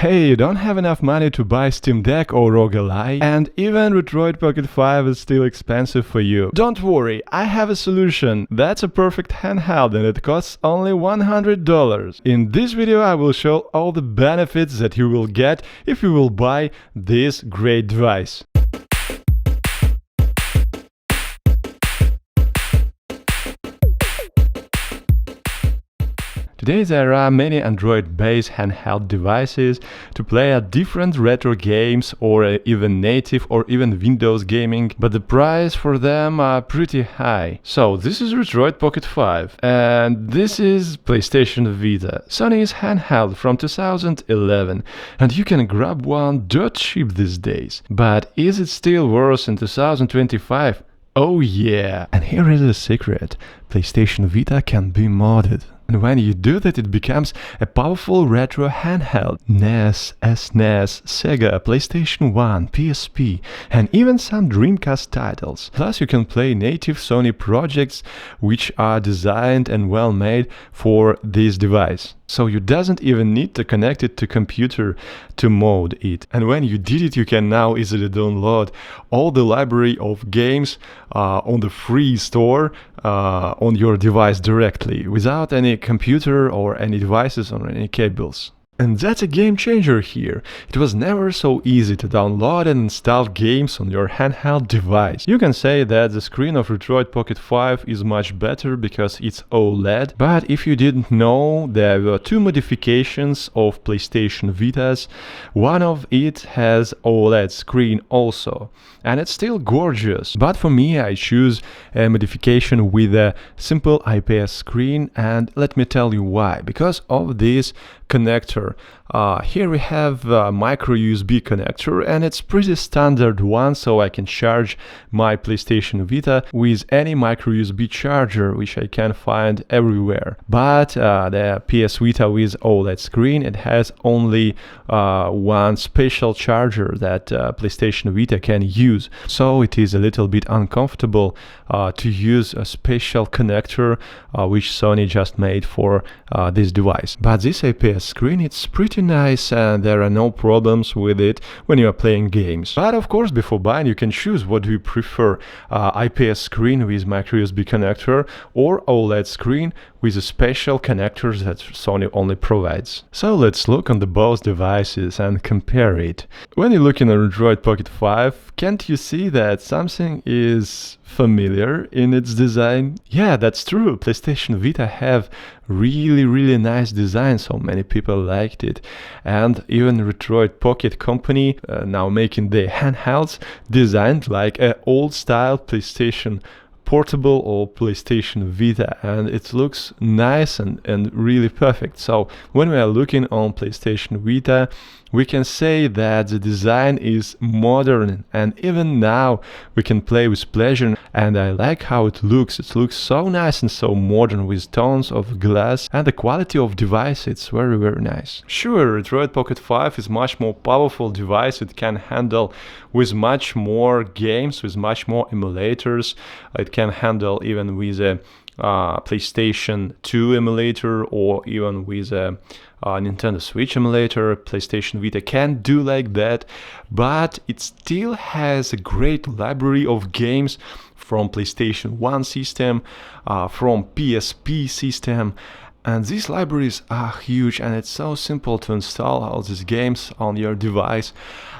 Hey, you don't have enough money to buy Steam Deck or ROG Ally, and even Retroid Pocket 5 is still expensive for you. Don't worry, I have a solution. That's a perfect handheld and it costs only $100. In this video I will show all the benefits that you will get if you will buy this great device. Today there are many Android-based handheld devices to play at different retro games or even native or even Windows gaming, but the price for them are pretty high. So this is Retroid Pocket 5 and this is PlayStation Vita, Sony's handheld from 2011, and you can grab one dirt cheap these days. But is it still worse in 2025? Oh yeah! And here is the secret: PlayStation Vita can be modded. And when you do that, it becomes a powerful retro handheld. NES, SNES, SEGA, PlayStation 1, PSP, and even some Dreamcast titles. Plus you can play native Sony projects which are designed and well made for this device. So you doesn't even need to connect it to computer to mod it. And when you did it, you can now easily download all the library of games on the free store on your device directly, without any computer or any devices or any cables. And that's a game changer here. It was never so easy to download and install games on your handheld device. You can say that the screen of Retroid Pocket 5 is much better because it's OLED, but if you didn't know, there were two modifications of PlayStation Vitas. One of it has OLED screen also, and it's still gorgeous. But for me, I choose a modification with a simple IPS screen, and let me tell you why. Because of this connector. Here we have a micro USB connector, and it's pretty standard one, so I can charge my PlayStation Vita with any micro USB charger which I can find everywhere. But the PS Vita with OLED screen, it has only one special charger that PlayStation Vita can use, so it is a little bit uncomfortable to use a special connector which Sony just made for this device. But this IPS screen, it's pretty nice and there are no problems with it when you are playing games. But of course, before buying, you can choose what do you prefer: IPS screen with micro USB connector or OLED screen with a special connectors that Sony only provides. So let's look on the both devices and compare it. When you look in a Retroid Pocket 5, can't you see that something is familiar in its design? Yeah, that's true. PlayStation Vita have really nice design, so many people liked it. And even Retroid Pocket company now making the handhelds designed like an old style PlayStation Portable or PlayStation Vita, and it looks nice and really perfect. So when we are looking on PlayStation Vita, we can say that the design is modern, and even now we can play with pleasure, and I like how it looks. It looks so nice and so modern with tones of glass, and the quality of device, it's very nice. Sure, Retroid Pocket 5 is much more powerful device. It can handle with much more games, with much more emulators. It can handle even with a PlayStation 2 emulator or even with a Nintendo Switch emulator. PlayStation Vita can do like that, but it still has a great library of games from PlayStation 1 system, from PSP system. And these libraries are huge, and it's so simple to install all these games on your device.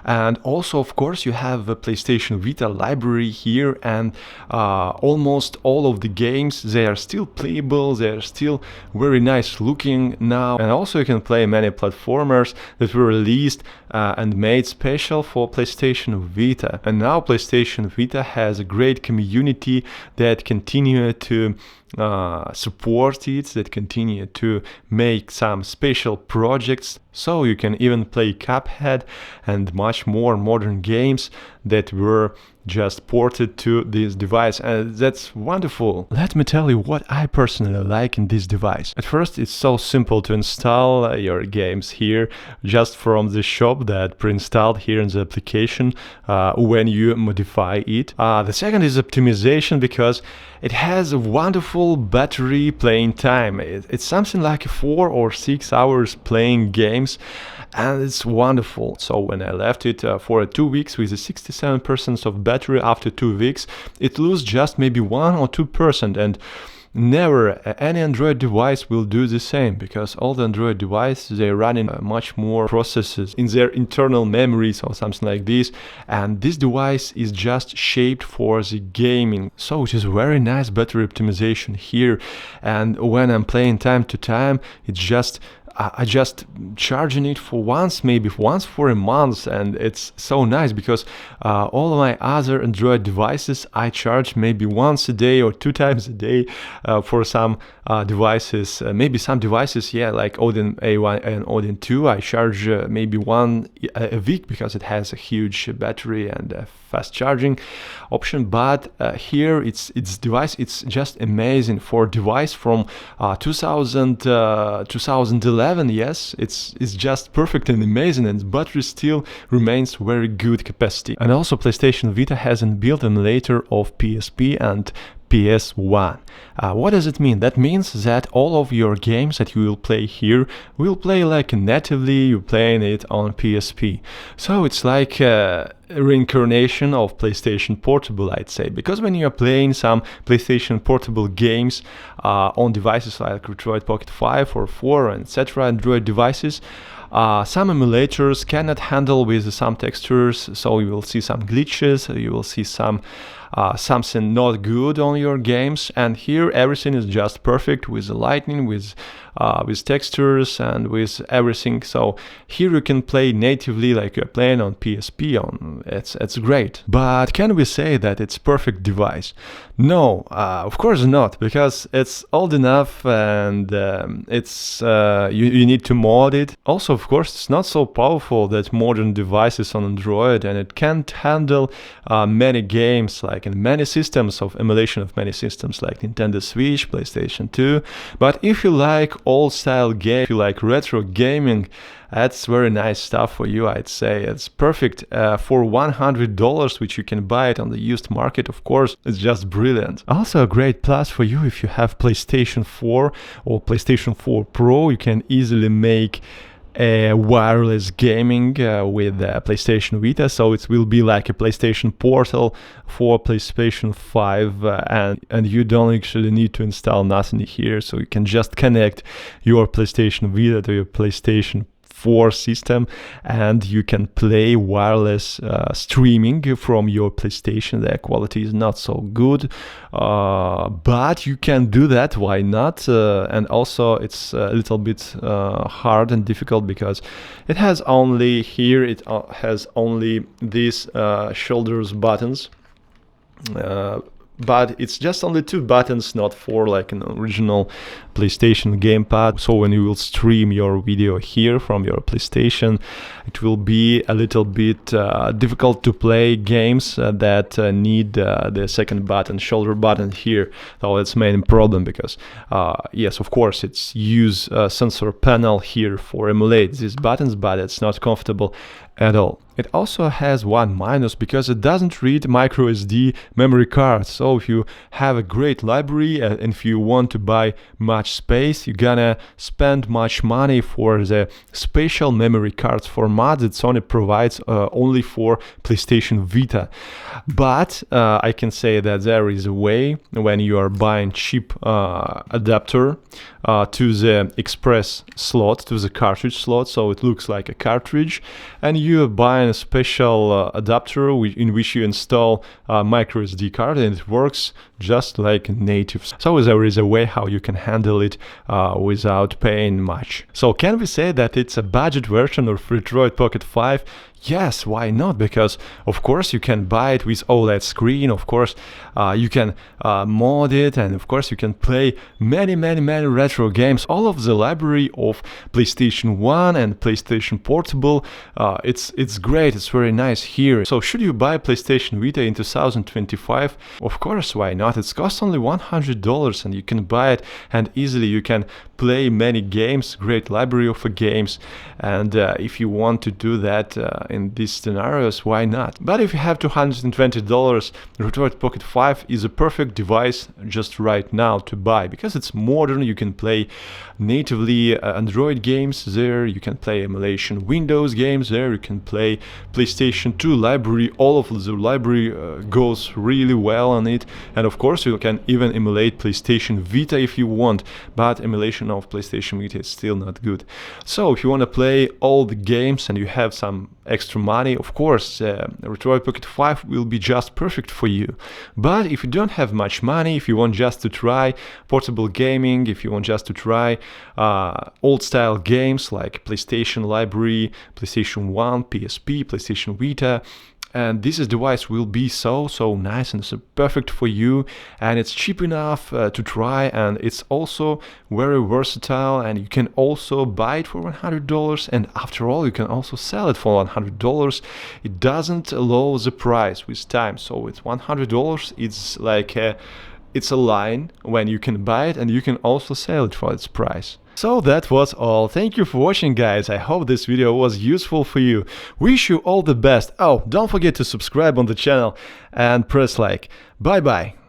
And also, of course, you have a PlayStation Vita library here, and almost all of the games, they are still playable, they are still very nice looking now. And also you can play many platformers that were released and made special for PlayStation Vita. And now PlayStation Vita has a great community that continue to support it, that continue to make some special projects, so you can even play Cuphead and much more modern games that were just ported to this device, and that's wonderful. Let me tell you what I personally like in this device. At first, it's so simple to install your games here just from the shop that pre-installed here in the application when you modify it. The second is optimization, because it has a wonderful battery playing time. It's something like 4 or 6 hours playing games, and it's wonderful. So when I left it for 2 weeks with a 67% of battery, after 2 weeks it lose just maybe 1 or 2%, and never any Android device will do the same, because all the Android devices, they're running much more processes in their internal memories or something like this, and this device is just shaped for the gaming. So it is very nice battery optimization here, and when I'm playing time to time, it's just I just charging it for maybe once for a month, and it's so nice because all my other Android devices I charge maybe once a day or 2 times a day. For some devices, maybe some devices, yeah, like Odin AYN Odin 2, I charge maybe one a week because it has a huge battery and a fast charging option. But here it's device, it's just amazing for device from 2011. Yes, it's just perfect and amazing, and battery still remains very good capacity. And also PlayStation Vita has an built emulator of PSP and PS1. What does it mean? That means that all of your games that you will play here will play like natively you're playing it on PSP. So it's like a reincarnation of PlayStation Portable, I'd say, because when you're playing some PlayStation Portable games on devices like Retroid Pocket 5 or 4 and etc. Android devices, some emulators cannot handle with some textures, so you will see some glitches, you will see some something not good on your games. And here everything is just perfect with the lighting, with textures and with everything. So here you can play natively like you're playing on PSP. It's great. But can we say that it's perfect device? No, of course not, because it's old enough and it's you need to mod it. Also, of course, it's not so powerful that modern devices on Android, and it can't handle many games like in many systems of emulation of many systems like Nintendo Switch, PlayStation 2. But if you like old style game, if you like retro gaming, that's very nice stuff for you, I'd say. It's perfect for $100, which you can buy it on the used market, of course. It's just brilliant. Also a great plus for you if you have PlayStation 4 or PlayStation 4 Pro, you can easily make a wireless gaming with PlayStation Vita, so it will be like a PlayStation Portal for PlayStation 5, and you don't actually need to install nothing here, so you can just connect your PlayStation Vita to your PlayStation 4 system, and you can play wireless streaming from your PlayStation. The quality is not so good, but you can do that, why not? And also it's a little bit hard and difficult because it has only here, it has only these shoulders buttons, but it's just only 2 buttons, not 4 like an original PlayStation gamepad. So when you will stream your video here from your PlayStation, it will be a little bit difficult to play games that need the second button, shoulder button here. So that's main problem, because yes, of course, it's use sensor panel here for emulate these buttons, but it's not comfortable at all. It also has one minus, because it doesn't read micro SD memory cards. So if you have a great library and if you want to buy much space, you're gonna spend much money for the special memory cards format that Sony provides only for PlayStation Vita. But I can say that there is a way, when you are buying cheap adapter to the express slot, to the cartridge slot, so it looks like a cartridge, and you are buying a special adapter in which you install a micro SD card, and it works just like native. So there is a way how you can handle it without paying much. So can we say that it's a budget version of Retroid Pocket 5? Yes, why not? Because of course you can buy it with OLED screen, of course you can mod it, and of course you can play many retro games. All of the library of PlayStation 1 and PlayStation Portable, it's great, it's very nice here. So should you buy PlayStation Vita in 2025? Of course, why not? It costs only $100 and you can buy it, and easily you can play many games, great library of games, and if you want to do that in these scenarios, why not? But if you have $220, Retroid Pocket 5 is a perfect device just right now to buy, because it's modern. You can play natively Android games there, you can play emulation Windows games there, you can play PlayStation 2 library, all of the library goes really well on it, and of course you can even emulate PlayStation Vita if you want, but emulation of PlayStation Vita is still not good. So if you want to play all the games and you have some extra money, of course Retroid Pocket 5 will be just perfect for you. But if you don't have much money, if you want just to try portable gaming, if you want just to try old style games like PlayStation library, PlayStation 1, PSP, PlayStation Vita, and this device will be so nice and so perfect for you, and it's cheap enough to try, and it's also very versatile, and you can also buy it for $100, and after all you can also sell it for $100. It doesn't lower the price with time, so with $100 it's like it's a line when you can buy it and you can also sell it for its price. So that was all. Thank you for watching, guys. I hope this video was useful for you. Wish you all the best. Oh, don't forget to subscribe on the channel and press like. Bye bye.